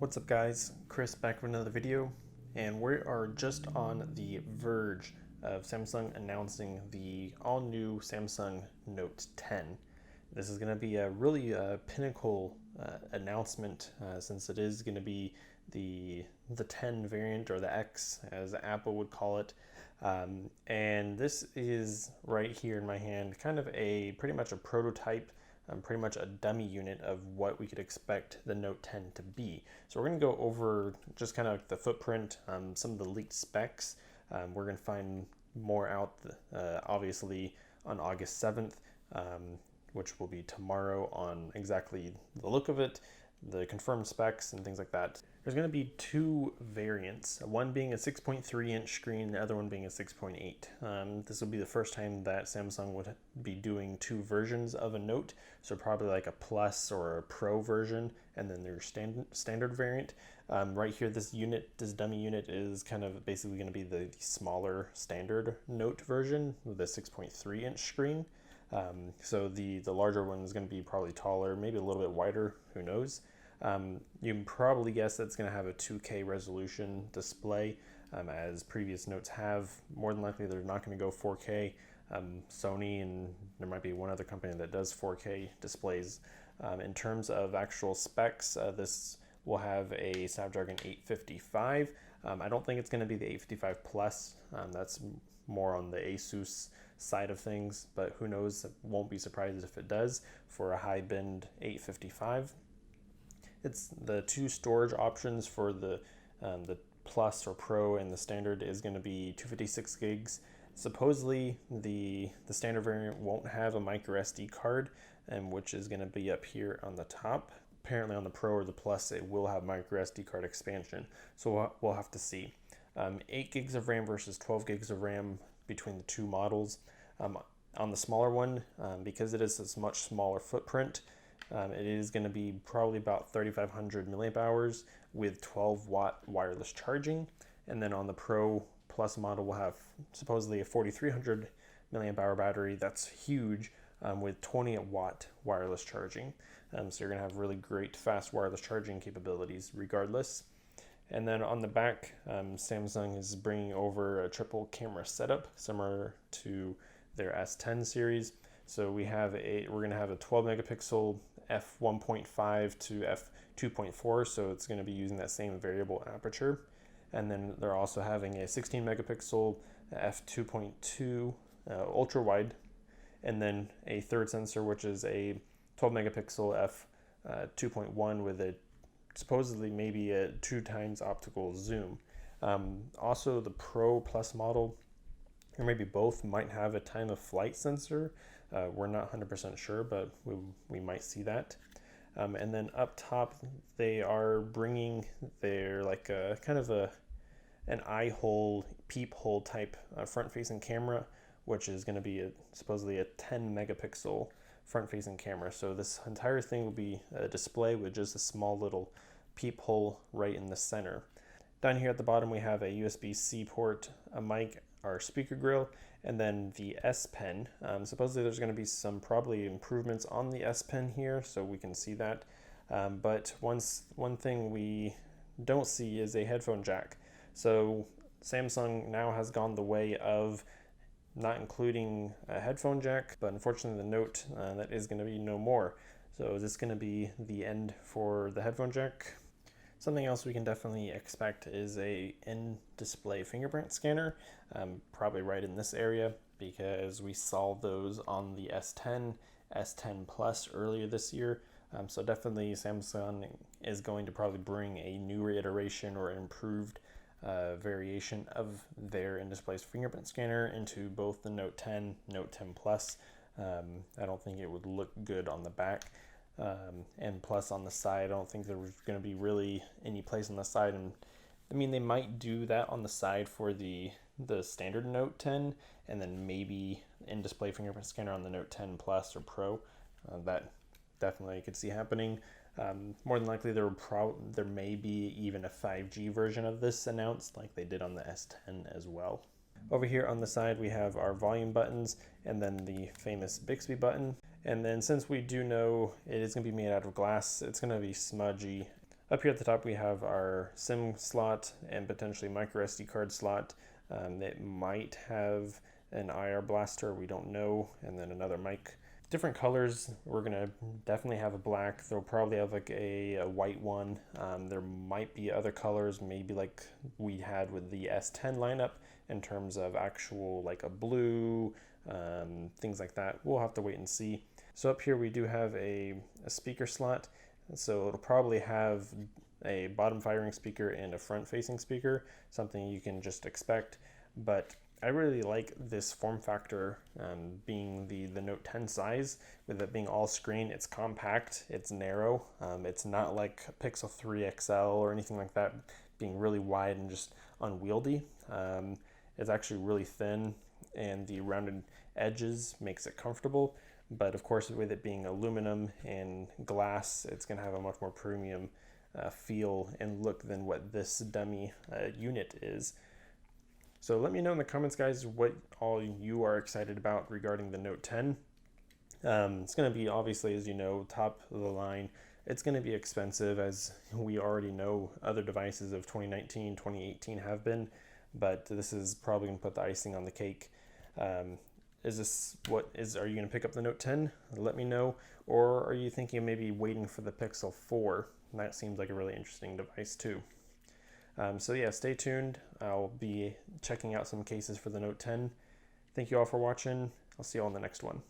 What's up guys, Chris back with another video, and we are just on the verge of Samsung announcing the all-new Samsung Note 10. This is going to be a really pinnacle announcement since it is going to be the 10 variant, or the X as Apple would call it. And this is right here in my hand, kind of pretty much a prototype, pretty much a dummy unit of what we could expect the Note 10 to be. So we're going to go over just kind of the footprint, some of the leaked specs. We're going to find more out obviously on August 7th, which will be tomorrow, on exactly the look of it, the confirmed specs and things like that. There's going to be two variants, one being a 6.3 inch screen, the other one being a 6.8. This will be the first time that Samsung would be doing two versions of a Note, so probably like a Plus or a Pro version, and then their standard variant. Right here, this dummy unit is kind of basically going to be the smaller standard Note version with a 6.3 inch screen. So the larger one is going to be probably taller, maybe a little bit wider, who knows. You can probably guess that's going to have a 2K resolution display, as previous Notes have. More than likely they're not going to go 4K. Sony, and there might be one other company that does 4K displays. In terms of actual specs, this will have a Snapdragon 855. I don't think it's going to be the 855 Plus. That's more on the Asus side of things, but who knows, won't be surprised if it does for a high bend 855. It's the two storage options for the Plus or Pro, and the standard is going to be 256 gigs. Supposedly the standard variant won't have a micro SD card, which is going to be up here on the top. Apparently on the Pro or the Plus it will have micro SD card expansion, so we'll have to see. 8 gigs of RAM versus 12 gigs of RAM between the two models. On the smaller one, because it is a much smaller footprint, it is going to be probably about 3,500 milliamp hours with 12-watt wireless charging. And then on the Pro Plus model, we'll have supposedly a 4,300 milliamp hour battery. That's huge, with 20-watt wireless charging. So you're going to have really great fast wireless charging capabilities regardless. And then on the back, Samsung is bringing over a triple camera setup similar to their S10 series. So we're going to have a 12 megapixel f1.5 to f2.4, so it's going to be using that same variable aperture. And then they're also having a 16 megapixel f2.2 ultra wide, and then a third sensor, which is a 12 megapixel f2.1 with a supposedly maybe a 2x optical zoom. Also the Pro Plus model, or maybe both, might have a time of flight sensor. We're not 100% sure, but we might see that. And then up top, they are bringing their kind of an eye hole, peephole type front-facing camera, which is going to be supposedly a 10 megapixel front-facing camera. So this entire thing will be a display with just a small little peephole right in the center. Down here at the bottom, we have a USB-C port, a mic, our speaker grill, and then the S Pen. Supposedly there's going to be some probably improvements on the S Pen here, so we can see that. But one thing we don't see is a headphone jack. So Samsung now has gone the way of not including a headphone jack, but unfortunately the Note, that is going to be no more. So is this going to be the end for the headphone jack? Something else we can definitely expect is a in-display fingerprint scanner, probably right in this area, because we saw those on the S10, S10 Plus earlier this year. So definitely Samsung is going to probably bring a new iteration or improved variation of their in-display fingerprint scanner into both the Note 10, Note 10 Plus. I don't think it would look good on the back. And plus on the side, I don't think there was going to be really any place on the side. And I mean, they might do that on the side for the standard Note 10, and then maybe in-display fingerprint scanner on the Note 10 Plus or Pro. That definitely you could see happening. More than likely there may be even a 5G version of this announced, like they did on the S10 as well. Over here on the side we have our volume buttons, and then the famous Bixby button. And then since we do know it is going to be made out of glass, it's going to be smudgy. Up here at the top we have our SIM slot and potentially micro SD card slot. That might have an IR blaster, we don't know, and then another mic. Different colors, we're gonna definitely have a black. They'll probably have like a white one. There might be other colors, maybe like we had with the S10 lineup in terms of actual like a blue, things like that. We'll have to wait and see. So up here we do have a speaker slot. So it'll probably have a bottom firing speaker and a front facing speaker, something you can just expect. But I really like this form factor, being the Note 10 size, with it being all screen. It's compact, it's narrow, it's not like Pixel 3 XL or anything like that, being really wide and just unwieldy. It's actually really thin, and the rounded edges makes it comfortable. But of course, with it being aluminum and glass, it's going to have a much more premium feel and look than what this dummy unit is. So let me know in the comments, guys, what all you are excited about regarding the Note 10. It's going to be, obviously, as you know, top of the line. It's going to be expensive, as we already know other devices of 2019, 2018 have been, but this is probably going to put the icing on the cake. Are you going to pick up the Note 10? Let me know. Or are you thinking of maybe waiting for the Pixel 4? That seems like a really interesting device too. So yeah, stay tuned. I'll be checking out some cases for the Note 10. Thank you all for watching. I'll see you all in the next one.